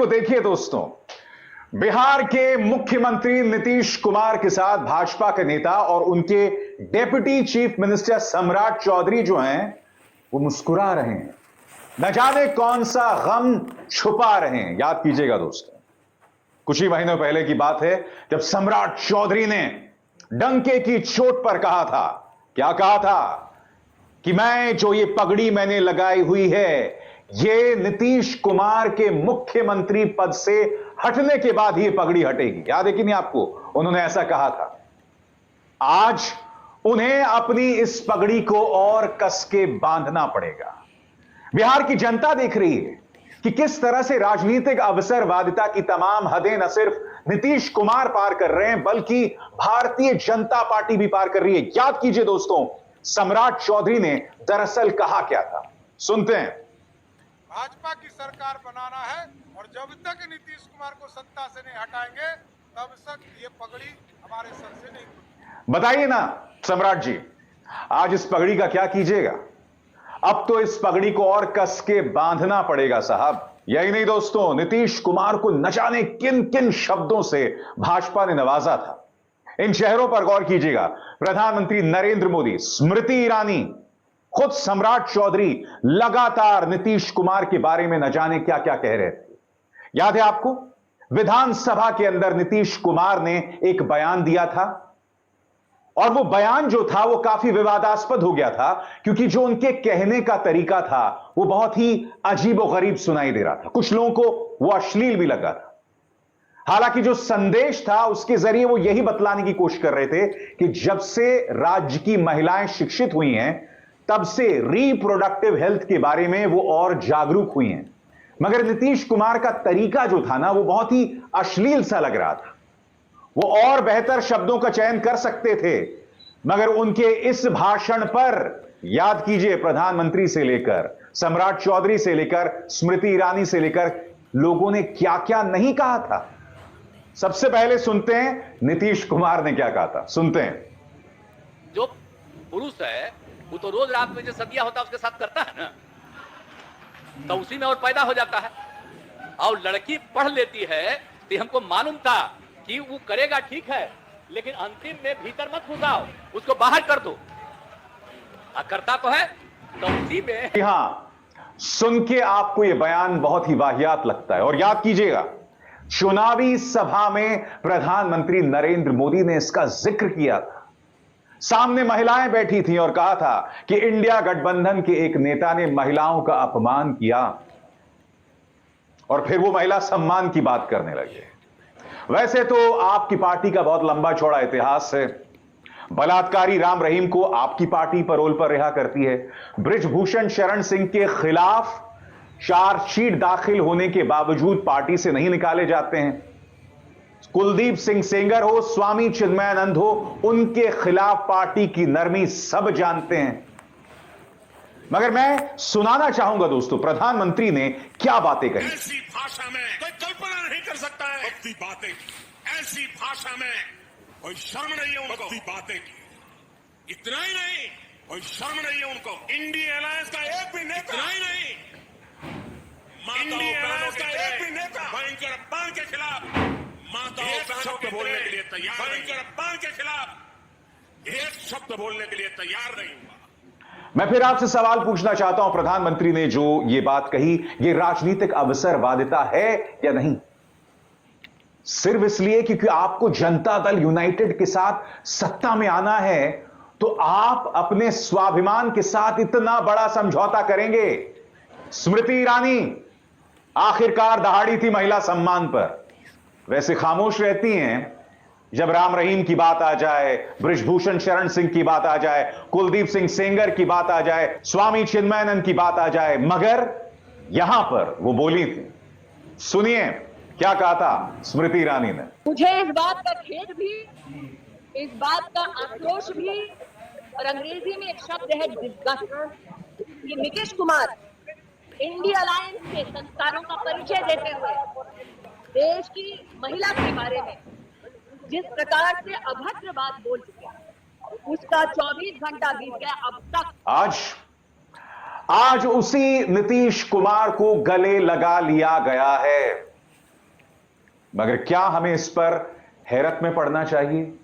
को देखिए दोस्तों, बिहार के मुख्यमंत्री नीतीश कुमार के साथ भाजपा के नेता और उनके डेप्यूटी चीफ मिनिस्टर सम्राट चौधरी जो हैं वो मुस्कुरा रहे हैं। न जाने कौन सा गम छुपा रहे हैं। याद कीजिएगा दोस्तों, कुछ ही महीनों पहले की बात है जब सम्राट चौधरी ने डंके की चोट पर कहा था, क्या कहा था कि मैं जो ये पगड़ी मैंने लगाई हुई है ये नीतीश कुमार के मुख्यमंत्री पद से हटने के बाद ही ये पगड़ी हटेगी। याद है कि नहीं आपको? उन्होंने ऐसा कहा था। आज उन्हें अपनी इस पगड़ी को और कस के बांधना पड़ेगा। बिहार की जनता देख रही है कि किस तरह से राजनीतिक अवसरवादिता की तमाम हदें न सिर्फ नीतीश कुमार पार कर रहे हैं बल्कि भारतीय जनता पार्टी भी पार कर रही है। याद कीजिए दोस्तों, सम्राट चौधरी ने दरअसल कहा क्या था, सुनते हैं। भाजपा की सरकार बनाना है और जब तक नीतीश कुमार को सत्ता से नहीं हटाएंगे तब तक ये पगड़ी हमारे सर से नहीं खुलेगी। बताइए ना सम्राट जी, आज इस पगड़ी का क्या कीजिएगा? अब तो इस पगड़ी को और कस के बांधना पड़ेगा साहब। यही नहीं दोस्तों, नीतीश कुमार को न जाने किन किन शब्दों से भाजपा ने नवाजा था। इन चेहरों पर गौर कीजिएगा। प्रधानमंत्री नरेंद्र मोदी, स्मृति ईरानी, खुद सम्राट चौधरी लगातार नीतीश कुमार के बारे में न जाने क्या क्या कह रहे थे। याद है आपको? विधानसभा के अंदर नीतीश कुमार ने एक बयान दिया था और वो बयान जो था वो काफी विवादास्पद हो गया था क्योंकि जो उनके कहने का तरीका था वो बहुत ही अजीबोगरीब सुनाई दे रहा था। कुछ लोगों को वो अश्लील भी लगा था। हालांकि जो संदेश था उसके जरिए वो यही बतलाने की कोशिश कर रहे थे कि जब से राज्य की महिलाएं शिक्षित हुई हैं तब से रिप्रोडक्टिव हेल्थ के बारे में वो और जागरूक हुई हैं। मगर नीतीश कुमार का तरीका जो था ना वो बहुत ही अश्लील सा लग रहा था। वो और बेहतर शब्दों का चयन कर सकते थे मगर उनके इस भाषण पर याद कीजिए, प्रधानमंत्री से लेकर सम्राट चौधरी से लेकर स्मृति ईरानी से लेकर लोगों ने क्या क्या नहीं कहा था। सबसे पहले सुनते हैं नीतीश कुमार ने क्या कहा था, सुनते हैं। जो पुरुष है वो तो रोज रात में जो सदिया होता है उसके साथ करता है ना, तो उसी में और पैदा हो जाता है। और लड़की पढ़ लेती है तो हमको मालूम था कि वो करेगा, ठीक है, लेकिन अंतिम में भीतर मत घुसाओ, उसको बाहर कर दो। करता तो है तो उसी में। हाँ, सुन के आपको यह बयान बहुत ही वाहियात लगता है। और याद कीजिएगा, चुनावी सभा में प्रधानमंत्री नरेंद्र मोदी ने इसका जिक्र किया था। सामने महिलाएं बैठी थीं और कहा था कि इंडिया गठबंधन के एक नेता ने महिलाओं का अपमान किया और फिर वो महिला सम्मान की बात करने लगे। वैसे तो आपकी पार्टी का बहुत लंबा चौड़ा इतिहास है। बलात्कारी राम रहीम को आपकी पार्टी पैरोल पर रिहा करती है। बृजभूषण शरण सिंह के खिलाफ चार्जशीट दाखिल होने के बावजूद पार्टी से नहीं निकाले जाते हैं। कुलदीप सिंह सेंगर हो, स्वामी चिन्मयानंद हो, उनके खिलाफ पार्टी की नरमी सब जानते हैं। मगर मैं सुनाना चाहूंगा दोस्तों, प्रधानमंत्री ने क्या बातें कही। ऐसी भाषा में कोई कल्पना नहीं कर सकता है। भक्ति बातें की, ऐसी भाषा में कोई शर्म नहीं है उनको। बातें की, इतना ही नहीं, कोई शर्म नहीं है उनको। इंडिया अलायंस का एक भी नेता, इतना ही नहीं, इंडिया अलायंस का एक भी नेता भयंकर अपमान के खिलाफ एक शब्द बोलने के लिए तैयार, भयंकर अपमान के खिलाफ एक शब्द बोलने के लिए तैयार नहीं हुआ। मैं फिर आपसे सवाल पूछना चाहता हूं, प्रधानमंत्री ने जो ये बात कही, ये राजनीतिक अवसरवादिता है या नहीं? सिर्फ इसलिए क्योंकि आपको जनता दल यूनाइटेड के साथ सत्ता में आना है तो आप अपने स्वाभिमान के साथ इतना बड़ा समझौता करेंगे? स्मृति ईरानी आखिरकार दहाड़ी थी महिला सम्मान पर, वैसे खामोश रहती हैं जब राम रहीम की बात आ जाए, बृजभूषण शरण सिंह की बात आ जाए, कुलदीप सिंह सेंगर की बात आ जाए, स्वामी चिन्मयानंद की बात आ जाए, मगर यहां पर वो बोली थी। सुनिए क्या कहा था स्मृति ईरानी ने। मुझे इस बात का खेद भी, इस बात का आक्रोश भी, और अंग्रेजी में एक शब्द है डिस्गस्ट। ये नीतीश कुमार इंडिया अलायंस के संस्कारों का परिचय देते हुए देश की महिला के बारे में जिस प्रकार से अभद्र बात बोल चुके हैं उसका 24 घंटा बीत गया अब तक। आज उसी नीतीश कुमार को गले लगा लिया गया है। मगर क्या हमें इस पर हैरत में पड़ना चाहिए?